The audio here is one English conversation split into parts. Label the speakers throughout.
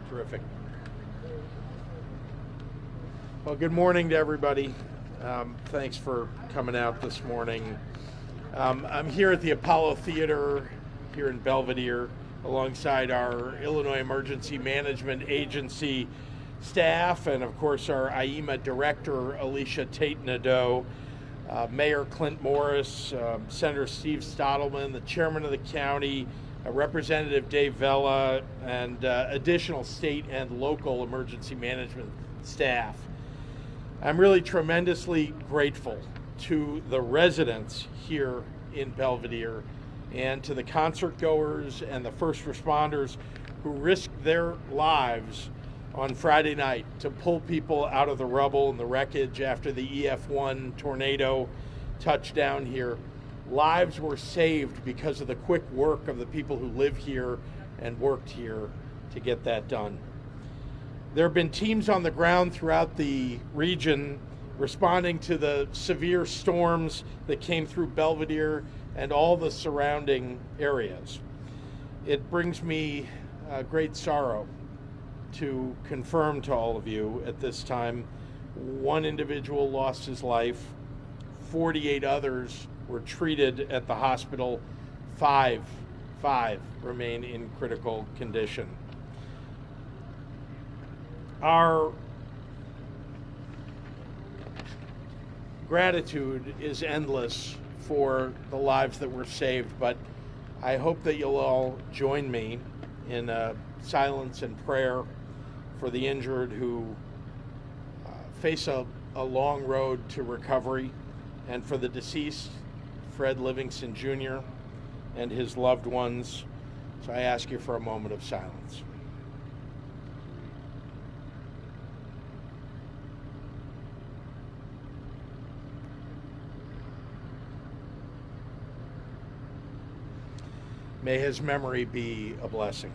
Speaker 1: Terrific. Well, good morning to everybody. Thanks for coming out this morning. I'm here at the Apollo Theater here in Belvedere alongside our Illinois Emergency Management Agency staff and, of course, our IEMA Director, Alicia Tate-Nadeau, Mayor Clint Morris, Senator Steve Stottleman, the Chairman of the County, Representative Dave Vella, and additional state and local emergency management staff. I'm really tremendously grateful to the residents here in Belvedere and to the concert goers and the first responders who risked their lives on Friday night to pull people out of the rubble and the wreckage after the EF1 tornado touched down here. Lives were saved because of the quick work of the people who live here and worked here to get that done. There have been teams on the ground throughout the region responding to the severe storms that came through Belvedere and all the surrounding areas. It brings me great sorrow to confirm to all of you at this time, one individual lost his life, 48 others were treated at the hospital, five remain in critical condition. Our gratitude is endless for the lives that were saved, but I hope that you'll all join me in silence and prayer for the injured who face a long road to recovery, and for the deceased, Fred Livingston Jr. and his loved ones. So I ask you for a moment of silence. May his memory be a blessing.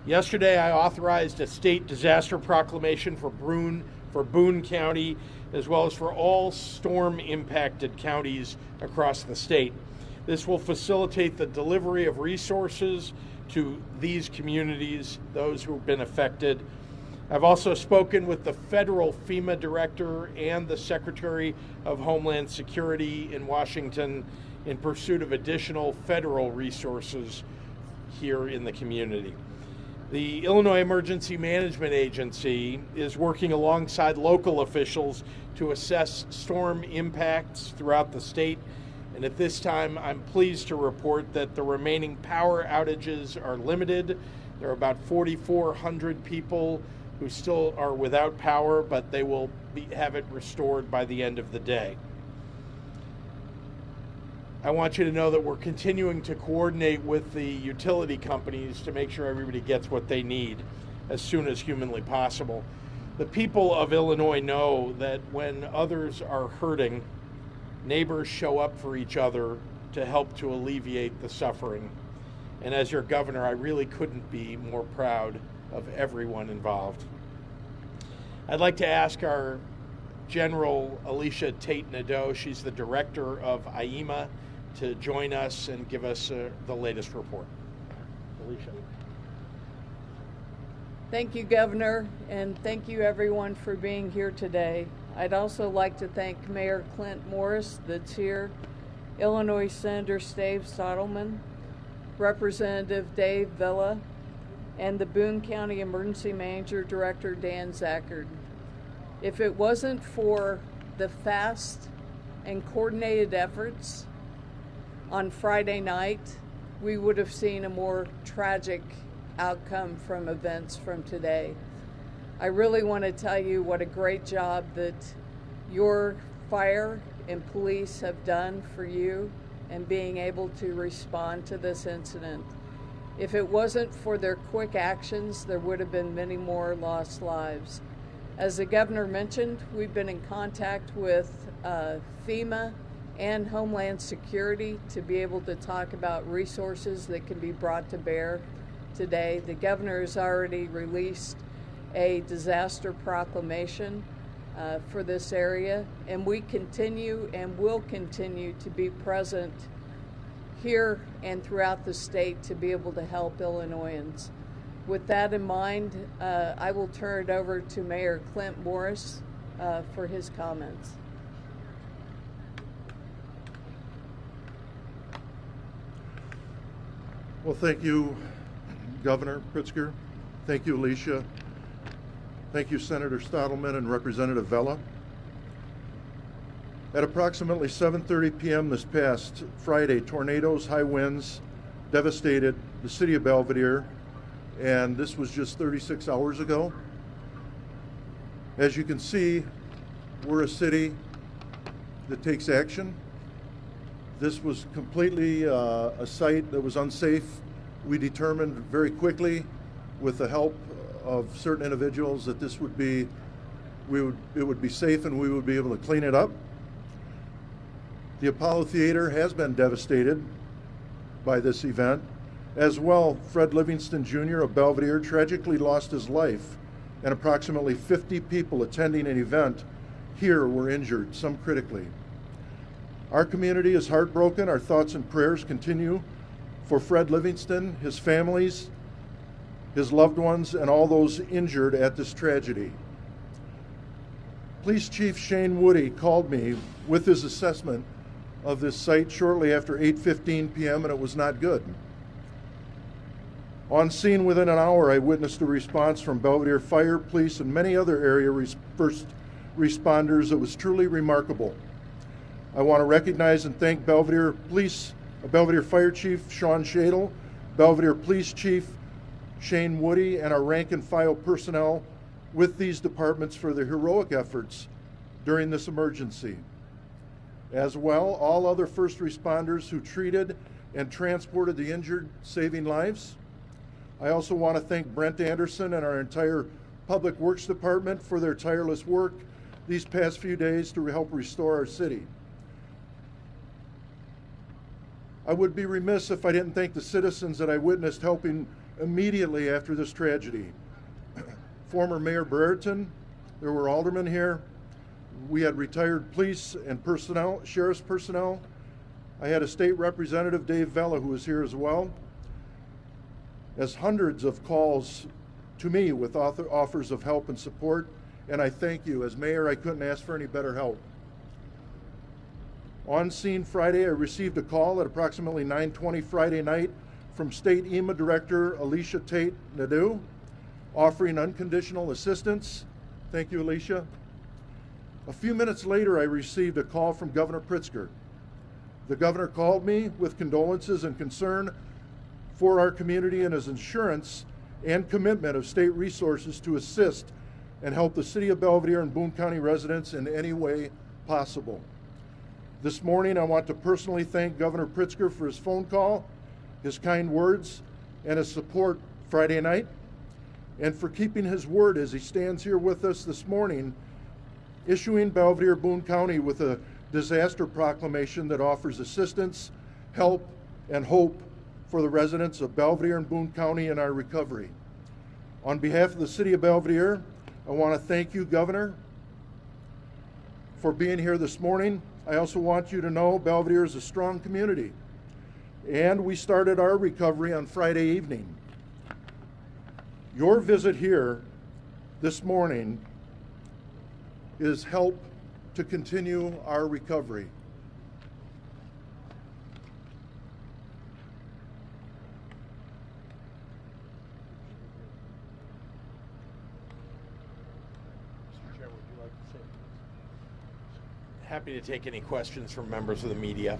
Speaker 1: Yesterday, I authorized a state disaster proclamation for Boone County, as well as for all storm-impacted counties across the state. This will facilitate the delivery of resources to these communities, those who have been affected. I've also spoken with the federal FEMA director and the Secretary of Homeland Security in Washington in pursuit of additional federal resources here in the community. The Illinois Emergency Management Agency is working alongside local officials to assess storm impacts throughout the state. And at this time, I'm pleased to report that the remaining power outages are limited. There are about 4,400 people who still are without power, but they will have it restored by the end of the day. I want you to know that we're continuing to coordinate with the utility companies to make sure everybody gets what they need as soon as humanly possible. The people of Illinois know that when others are hurting, neighbors show up for each other to help to alleviate the suffering. And as your governor, I really couldn't be more proud of everyone involved. I'd like to ask our General Alicia Tate-Nadeau, she's the director of IEMA, to join us and give us the latest report. Alicia.
Speaker 2: Thank you, Governor, and thank you everyone for being here today. I'd also like to thank Mayor Clint Morris that's here, Illinois Senator Steve Stottleman, Representative Dave Vella, and the Boone County Emergency Manager Director Dan Zachard. If it wasn't for the fast and coordinated efforts on Friday night, we would have seen a more tragic outcome from events from today. I really want to tell you what a great job that your fire and police have done for you and being able to respond to this incident. If it wasn't for their quick actions, there would have been many more lost lives. As the governor mentioned, we've been in contact with FEMA and Homeland Security to be able to talk about resources that can be brought to bear today. The governor has already released a disaster proclamation. for this area, and we continue and will continue to be present here and throughout the state to be able to help Illinoisans. With that in mind, I will turn it over to Mayor Clint Morris for his comments.
Speaker 3: Well, thank you, Governor Pritzker. Thank you, Alicia. Thank you, Senator Stottleman and Representative Vella. At approximately 7:30 p.m. this past Friday, tornadoes, high winds devastated the city of Belvidere, and this was just 36 hours ago. As you can see, we're a city that takes action. This was completely a site that was unsafe. We determined very quickly, with the help of certain individuals, that this would be, it would be safe and we would be able to clean it up. The Apollo Theater has been devastated by this event. As well, Fred Livingston Jr. of Belvidere tragically lost his life, and approximately 50 people attending an event here were injured, some critically. Our community is heartbroken. Our thoughts and prayers continue for Fred Livingston, his families, his loved ones, and all those injured at this tragedy. Police Chief Shane Woody called me with his assessment of this site shortly after 8:15 p.m., and it was not good. On scene within an hour, I witnessed a response from Belvidere Fire, Police, and many other area first responders that was truly remarkable. I want to recognize and thank Belvidere Police, Belvidere Fire Chief Sean Shadle, Belvidere Police Chief Shane Woody, and our rank and file personnel with these departments for their heroic efforts during this emergency. As well, all other first responders who treated and transported the injured, saving lives. I also want to thank Brent Anderson and our entire Public Works Department for their tireless work these past few days to help restore our city. I would be remiss if I didn't thank the citizens that I witnessed helping immediately after this tragedy. Former Mayor Brereton, there were aldermen here. We had retired police and personnel, sheriff's personnel. I had a state representative, Dave Vella, who was here as well. As hundreds of calls to me with offers of help and support, and I thank you. As mayor, I couldn't ask for any better help. On scene Friday, I received a call at approximately 9:20 Friday night from State EMA Director Alicia Tate Nadeau, offering unconditional assistance. Thank you, Alicia. A few minutes later, I received a call from Governor Pritzker. The governor called me with condolences and concern for our community and his assurance and commitment of state resources to assist and help the city of Belvidere and Boone County residents in any way possible. This morning, I want to personally thank Governor Pritzker for his phone call, his kind words, and his support Friday night, and for keeping his word as he stands here with us this morning, issuing Belvidere, Boone County with a disaster proclamation that offers assistance, help, and hope for the residents of Belvidere and Boone County in our recovery. On behalf of the city of Belvidere, I want to thank you, Governor, for being here this morning. I also want you to know Belvidere is a strong community, and we started our recovery on Friday evening. Your visit here this morning is help to continue our recovery.
Speaker 1: Happy to take any questions from members of the media.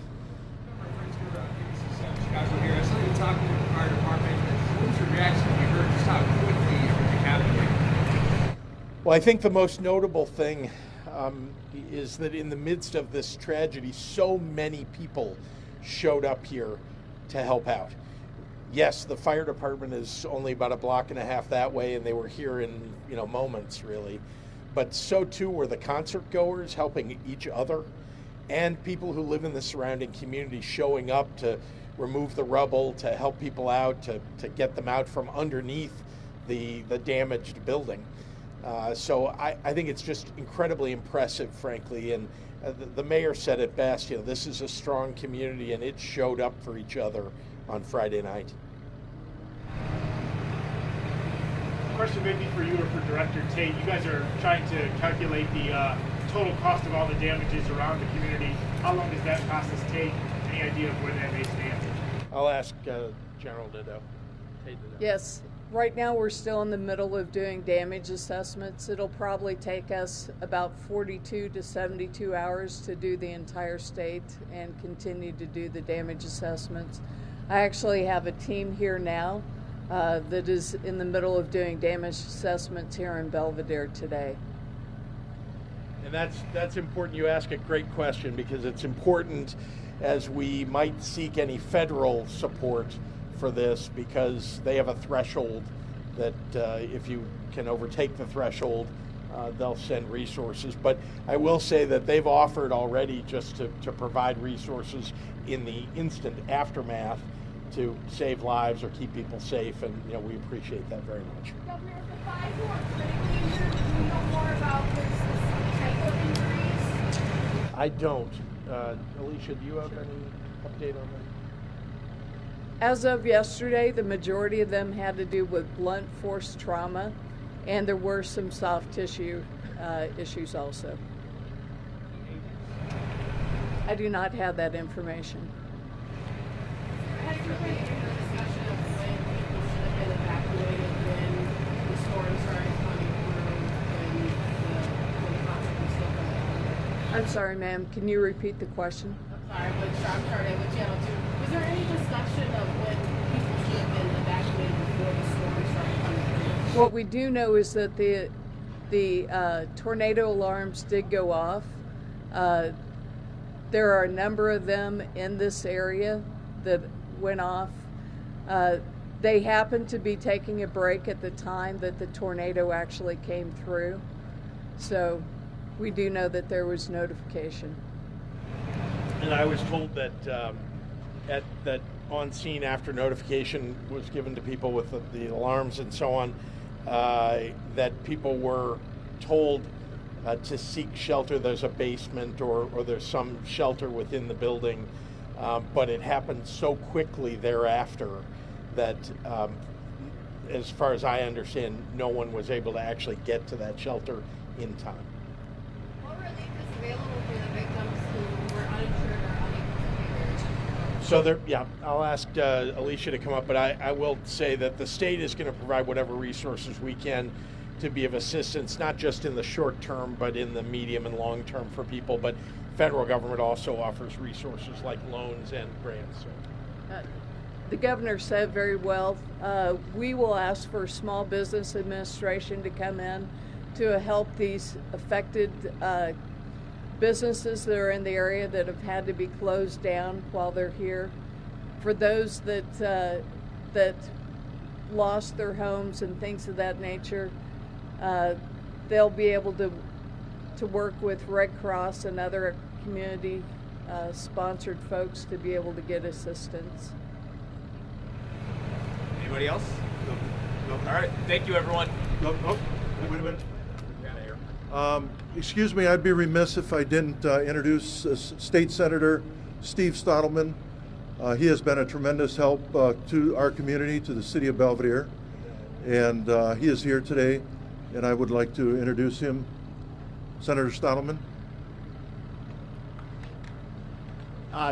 Speaker 4: Chicago here. I saw you talking with the fire department. What was your reaction when you heard just how quickly everything happened?
Speaker 1: Well, I think the most notable thing is that in the midst of this tragedy, so many people showed up here to help out. Yes, the fire department is only about a block and a half that way, and they were here in moments, really. But so too were the concert goers helping each other, and people who live in the surrounding community showing up to remove the rubble, to help people out, to get them out from underneath the damaged building. So I think it's just incredibly impressive, frankly. And the mayor said it best, this is a strong community, and it showed up for each other on Friday night.
Speaker 5: Question maybe for you or for Director Tate. You guys are trying to calculate the total cost of all the damages around the community. How long does that process take? Any idea of where that may stand?
Speaker 1: I'll ask General Nadeau. Tate Nadeau.
Speaker 2: Yes, right now we're still in the middle of doing damage assessments. It'll probably take us about 42 to 72 hours to do the entire state and continue to do the damage assessments. I actually have a team here now that is in the middle of doing damage assessments here in Belvedere today.
Speaker 1: And that's important. You ask a great question, because it's important as we might seek any federal support for this, because they have a threshold that if you can overtake the threshold, they'll send resources. But I will say that they've offered already just to provide resources in the instant aftermath to save lives or keep people safe, and we appreciate that very much.
Speaker 6: Governor, the 5 who are critically injured, do you know more about this type of injuries?
Speaker 1: I don't. Alicia, do you have any update on that?
Speaker 2: As of yesterday, the majority of them had to do with blunt force trauma, and there were some soft tissue issues also. I do not have that information.
Speaker 6: Has there been any discussion of when people should have been evacuated when the storm started coming through, when the concert was still going on?
Speaker 2: I'm sorry, ma'am. Can you repeat the question?
Speaker 6: I'm sorry, but I'm starting with Channel 2. Was there any discussion of when people should have been evacuated before the storm started coming through?
Speaker 2: What we do know is that the tornado alarms did go off. There are a number of them in this area that went off. They happened to be taking a break at the time that the tornado actually came through. So we do know that there was notification.
Speaker 1: And I was told that that on scene, after notification was given to people with the alarms and so on, that people were told to seek shelter. There's a basement or there's some shelter within the building, but it happened so quickly thereafter that, as far as I understand, no one was able to actually get to that shelter in time.
Speaker 6: What relief is available for the victims who were uninsured or unable to pay their insurance?
Speaker 1: So I'll ask Alicia to come up, but I will say that the state is going to provide whatever resources we can to be of assistance, not just in the short term, but in the medium and long term for people. But federal government also offers resources like loans and grants. So.
Speaker 2: The governor said very well, we will ask for Small Business Administration to come in to help these affected businesses that are in the area that have had to be closed down while they're here. For those that lost their homes and things of that nature, they'll be able to work with Red Cross and other community sponsored folks to be able to get assistance.
Speaker 4: Anybody else? No. All right. Thank you, everyone.
Speaker 3: Wait a minute. Excuse me, I'd be remiss if I didn't introduce State Senator Steve Stottleman. He has been a tremendous help to our community, to the city of Belvedere, and he is here today, and I would like to introduce him. Senator Stottleman.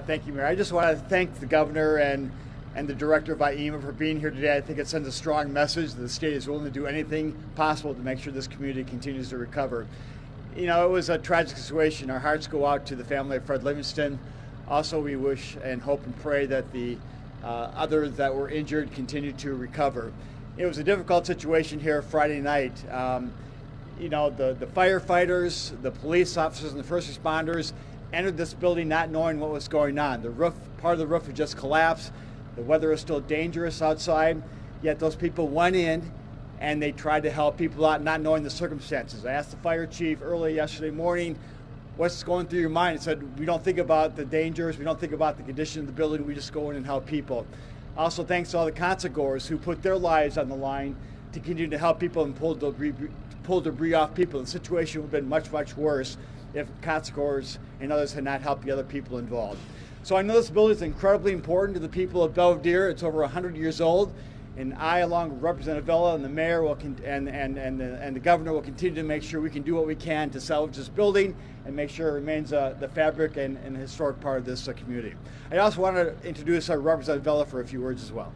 Speaker 7: Thank you, Mayor. I just want to thank the governor and the director of IEMA for being here today. I think it sends a strong message that the state is willing to do anything possible to make sure this community continues to recover. You know, it was a tragic situation. Our hearts go out to the family of Fred Livingston. Also, we wish and hope and pray that the others that were injured continue to recover. It was a difficult situation here Friday night. You know, the firefighters, the police officers, and the first responders entered this building not knowing what was going on. The roof, part of the roof had just collapsed. The weather is still dangerous outside, yet those people went in and they tried to help people out not knowing the circumstances. I asked the fire chief early yesterday morning, what's going through your mind? He said, we don't think about the dangers, we don't think about the condition of the building, we just go in and help people. Also, thanks to all the concert goers who put their lives on the line to continue to help people and pull debris off people. The situation would have been much, much worse if Kotzkors and others had not helped the other people involved. So I know this building is incredibly important to the people of Belvedere. It's over 100 years old, and I, along with Representative Vella and the mayor and the governor, will continue to make sure we can do what we can to salvage this building and make sure it remains the fabric and a historic part of this community. I also want to introduce Representative Vella for a few words as well.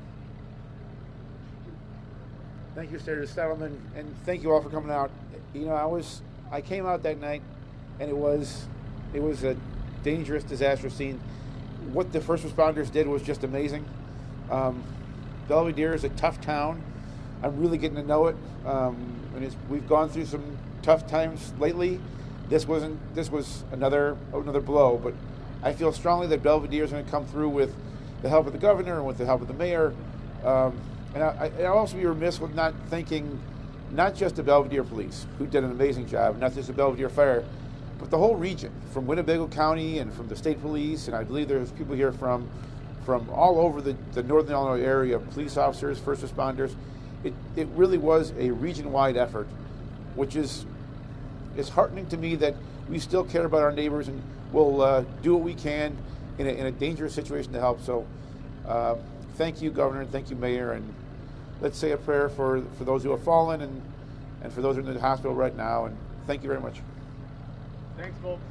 Speaker 8: Thank you, Senator Stottleman, and thank you all for coming out. You know, I came out that night, and it was a dangerous, disastrous scene. What the first responders did was just amazing. Belvedere is a tough town. I'm really getting to know it, and we've gone through some tough times lately. This was another blow, but I feel strongly that Belvedere is going to come through with the help of the governor and with the help of the mayor. And I'll also be remiss with not thanking not just the Belvedere Police, who did an amazing job, not just the Belvedere Fire, but the whole region, from Winnebago County and from the state police, and I believe there's people here from all over the Northern Illinois area, police officers, first responders. It really was a region-wide effort, which is heartening to me that we still care about our neighbors and will do what we can in a dangerous situation to help. So thank you, Governor, and thank you, Mayor, and let's say a prayer for those who have fallen and for those who are in the hospital right now, and thank you very much.
Speaker 5: Thanks, folks.